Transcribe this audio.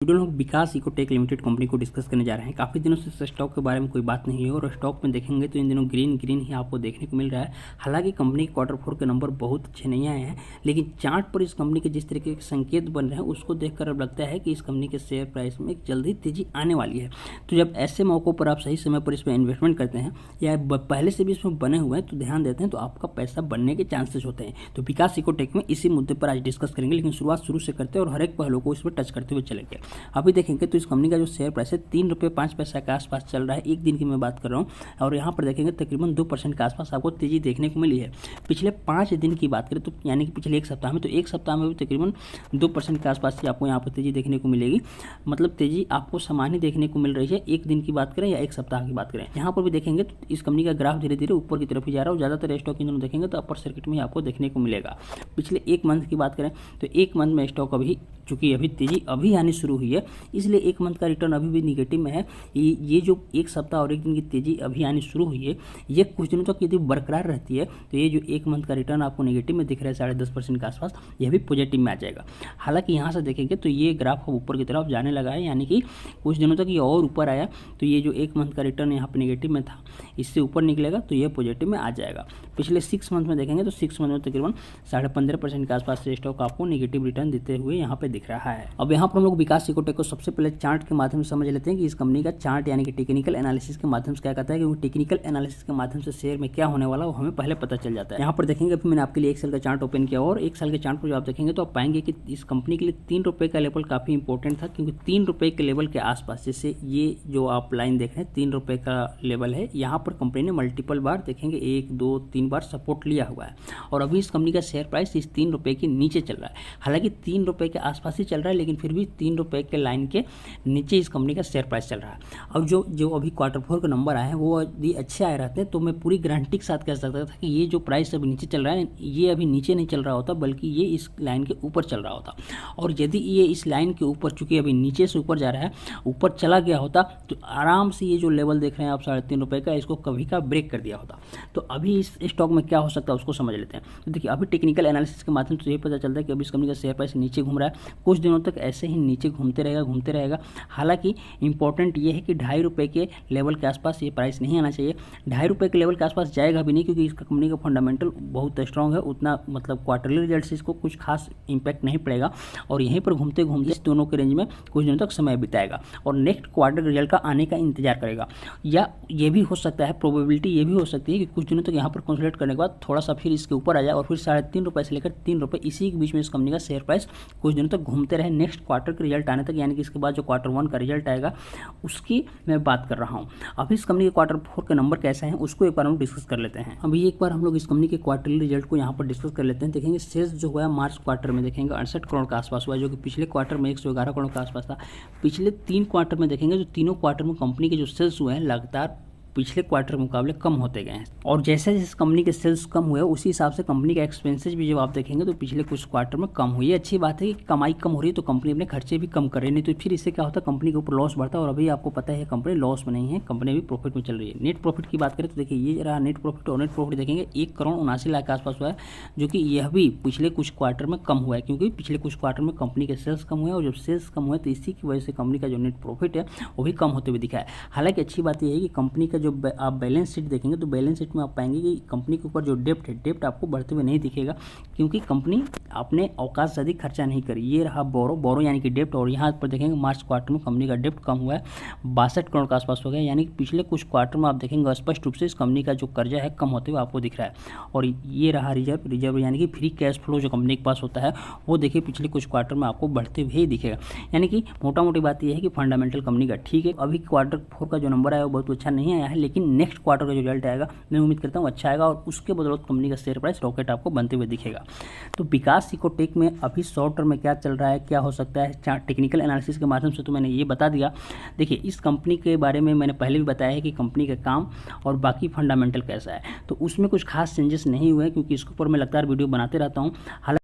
Video लोग विकास Ecotech limited company को discuss करने जा रहे हैं। काफ़ी दिनों से स्टॉक के बारे में कोई बात नहीं है और स्टॉक में देखेंगे तो इन दिनों ग्रीन ही आपको देखने को मिल रहा है। हालांकि कंपनी के क्वार्टर 4 के नंबर बहुत अच्छे नहीं आए हैं, लेकिन चार्ट पर इस कंपनी के जिस तरीके के संकेत बन रहे हैं उसको देखकर अब लगता है कि इस कंपनी के शेयर प्राइस में जल्द ही तेजी आने वाली है। तो जब ऐसे मौक़ों पर आप सही समय पर इसमें इन्वेस्टमेंट करते हैं या पहले से भी इसमें बने हुए हैं तो ध्यान देते हैं तो आपका पैसा बनने के चांसेस होते हैं। तो विकास इकोटेक में इसी मुद्दे पर आज डिस्कस करेंगे, लेकिन शुरुआत शुरू से करते हैं और हर एक पहलू को इस पर टच करते हुए चलेंगे। अभी देखेंगे तो इस कंपनी का जो शेयर प्राइस है 3 रुपये 5 पैसा के आसपास चल रहा है, एक दिन की मैं बात कर रहा हूँ। और यहाँ पर देखेंगे तकरीबन 2% के आसपास आपको तेजी देखने को मिली है। पिछले 5 दिन की बात करें तो यानी कि पिछले एक सप्ताह में, तो एक सप्ताह में भी तकरीबन 2% के आसपास आपको यहाँ पर तेजी देखने को मिलेगी। मतलब तेजी आपको सामान्य देखने को मिल रही है, एक दिन की बात करें या एक सप्ताह की बात करें। यहाँ पर भी देखेंगे तो इस कंपनी का ग्राफ धीरे धीरे ऊपर की तरफ ही जा रहा है और ज़्यादातर स्टॉक इन दोनों देखेंगे तो अपर सर्किट में आपको देखने को मिलेगा। पिछले एक मंथ की बात करें तो एक मंथ में स्टॉक चूँकि अभी तेजी अभी आनी शुरू हुई है, इसलिए एक मंथ का रिटर्न अभी भी निगेटिव में है। ये जो एक सप्ताह और एक दिन की तेजी अभी आनी शुरू हुई है, ये कुछ दिनों तक यदि बरकरार रहती है तो ये जो एक मंथ का रिटर्न आपको नेगेटिव में दिख रहा है 10.5% के आसपास, यह भी पॉजिटिव में आ जाएगा। हालांकि यहाँ से देखेंगे तो ये ग्राफ ऊपर की तरफ जाने लगा है, यानी कि कुछ दिनों तक ये और ऊपर आया तो ये जो एक मंथ का रिटर्न यहाँ पर नेगेटिव में था, इससे ऊपर निकलेगा तो ये पॉजिटिव में आ जाएगा। पिछले 6 मंथ में देखेंगे तो 6 मंथ में तकरीबन 15.5% के आसपास से स्टॉक आपको नेगेटिव रिटर्न देते हुए यहाँ पे दिख रहा है। अब यहाँ पर हम लोग विकास इकोटेक को सबसे पहले चार्ट के माध्यम से समझ लेते हैं कि इस कंपनी का चार्ट यानी कि टेक्निकल एनालिसिस के माध्यम से क्या कहता है, क्योंकि टेक्निकल एनालिसिस के माध्यम से शेयर में क्या होने वाला वो हमें पहले पता चल जाता है। यहाँ पर देखेंगे अभी मैंने आपके लिए 1 साल का चार्ट ओपन किया और 1 साल के चार्ट पर जो आप देखेंगे तो आप पाएंगे कि इस कंपनी के लिए 3 रुपये का लेवल काफ़ी इंपॉर्टेंट था, क्योंकि 3 रुपये के लेवल के आसपास, जैसे ये जो आप लाइन देख रहे हैं 3 रुपये का लेवल है, यहाँ पर कंपनी ने मल्टीपल बार देखेंगे 1 2 3 बार सपोर्ट लिया हुआ है और अभी इस कंपनी का शेयर प्राइस इस 3 रुपये के नीचे चल रहा है। हालांकि 3 रुपये के आसपास ही चल रहा है, लेकिन फिर भी 3 रुपये के लाइन के नीचे इस कंपनी का शेयर प्राइस चल रहा है। अब जो अभी क्वार्टर 4 के नंबर आए हैं वो यदि अच्छे आए रहते हैं तो मैं पूरी गारंटी के साथ कह सकता था कि ये जो प्राइस अभी नीचे चल रहा है ये अभी नीचे नहीं चल रहा होता, बल्कि ये इस लाइन के ऊपर चल रहा होता। और यदि ये इस लाइन के ऊपर, चूंकि अभी नीचे से ऊपर जा रहा है, ऊपर चला गया होता तो आराम से ये जो लेवल देख रहे हैं आप 3.5 रुपये का, इसको कभी का ब्रेक कर दिया होता। तो अभी इस स्टॉक में क्या हो सकता है उसको समझ लेते हैं। तो देखिए अभी टेक्निकल एनालिसिस के माध्यम से ये पता चलता है कि अभी इस कंपनी का शेयर प्राइस नीचे घूम रहा है, कुछ दिनों तक ऐसे ही नीचे घूमते रहेगा। हालांकि इंपॉर्टेंट ये है कि 2.5 रुपये के लेवल के आसपास ये प्राइस नहीं आना चाहिए। 2.5 रुपये के लेवल के आसपास जाएगा भी नहीं, क्योंकि इसका कंपनी का फंडामेंटल बहुत स्ट्रांग है, उतना मतलब क्वार्टरली रिजल्ट से इसको कुछ खास इंपैक्ट नहीं पड़ेगा और यहीं पर घूमते घूमते इस दोनों के रेंज में कुछ दिनों तक समय बिताएगा और नेक्स्ट क्वार्टर रिजल्ट का आने का इंतजार करेगा। या ये भी हो सकता है, प्रोबेबिलिटी ये भी हो सकती है कि कुछ दिनों तक यहाँ पर कंसोलिडेट करने के बाद थोड़ा सा फिर इसके ऊपर आ जाए और फिर 3.5 रुपये से लेकर 3 रुपये इसी के बीच में इस कंपनी का शेयर प्राइस कुछ दिनों तक घूमते रहे नेक्स्ट क्वार्टर के रिजल्ट आने तक, यानी कि इसके बाद जो क्वार्टर 1 का रिजल्ट आएगा उसकी मैं बात कर रहा हूँ। अभी इस कंपनी के क्वार्टर 4 के नंबर कैसे हैं उसको एक बार हम डिस्कस कर लेते हैं। अभी एक बार हम लोग इस कंपनी के क्वार्टरली रिजल्ट को यहाँ पर डिस्कस कर लेते हैं। देखेंगे सेल्स जो हुआ है मार्च क्वार्टर में देखेंगे 68 करोड़ के आसपास हुआ है, जो कि पिछले क्वार्टर में 111 करोड़ के आसपास था। पिछले 3 क्वार्टर में देखेंगे तो तीनों क्वार्टर में कंपनी के जो सेल्स हुए हैं लगातार पिछले क्वार्टर के मुकाबले कम होते गए हैं और जैसे जैसे कंपनी के सेल्स कम हुए उसी हिसाब से कंपनी का एक्सपेंसेस भी जब आप देखेंगे तो पिछले कुछ क्वार्टर में कम हुई है। अच्छी बात है कि कमाई कम हो रही है तो कंपनी अपने खर्चे भी कम कर रही है, नहीं तो फिर इससे क्या होता है कंपनी के ऊपर लॉस बढ़ता है। और अभी आपको पता है कंपनी लॉस में नहीं है, कंपनी भी प्रॉफिट में चल रही है। नेट प्रॉफिट की बात करें तो देखिए ये रहा नेट प्रॉफिट और नेट प्रॉफिट देखेंगे 1 करोड़ 79 लाख के आसपास हुआ है, जो कि यह भी पिछले कुछ क्वार्टर में कम हुआ है, क्योंकि पिछले कुछ क्वार्टर में कंपनी के सेल्स कम हुए और जब सेल्स कम हुए तो इसी की वजह से कंपनी का जो नेट प्रॉफिट है वो भी कम होते हुए दिखा है। हालांकि अच्छी बात यह है कि कंपनी का जो आप बैलेंस शीट देखेंगे तो बैलेंस शीट में आप पाएंगे कि कंपनी के ऊपर जो डेप्ट है, डेप्ट आपको बढ़ते हुए नहीं दिखेगा, क्योंकि कंपनी अपने औकात से अधिक खर्चा नहीं करी। ये रहा बोरो यानी कि डेप्ट, और यहाँ पर देखेंगे मार्च क्वार्टर में कंपनी का डेप्ट कम हुआ है, 62 करोड़ के आसपास हो गया, यानी कि पिछले कुछ क्वार्टर में आप देखेंगे स्पष्ट रूप से इस कंपनी का जो कर्जा है कम होते हुए आपको दिख रहा है। और ये रहा रिजर्व यानी कि फ्री कैश फ्लो जो कंपनी के पास होता है वो देखिए पिछले कुछ क्वार्टर में आपको बढ़ते हुए ही दिखेगा। यानी कि मोटा मोटी बात यह है कि फंडामेंटल कंपनी का ठीक है। अभी क्वार्टर 4 का जो नंबर आया वो बहुत अच्छा नहीं आया है, लेकिन नेक्स्ट क्वार्टर का जो रिजल्ट आएगा मैं उम्मीद करता हूँ अच्छा आएगा और उसके बदौलत कंपनी का शेयर प्राइस रॉकेट आपको बनते हुए दिखेगा। तो विकास इकोटेक में अभी शॉर्ट टर्म में क्या चल रहा है, क्या हो सकता है टेक्निकल एनालिसिस के माध्यम से तो मैंने ये बता दिया। देखिए इस कंपनी के बारे में मैंने पहले भी बताया है कि कंपनी का काम और बाकी फंडामेंटल कैसा है, तो उसमें कुछ खास चेंजेस नहीं हुए हैं, क्योंकि इसके ऊपर मैं लगातार वीडियो बनाते रहता हूँ। हालांकि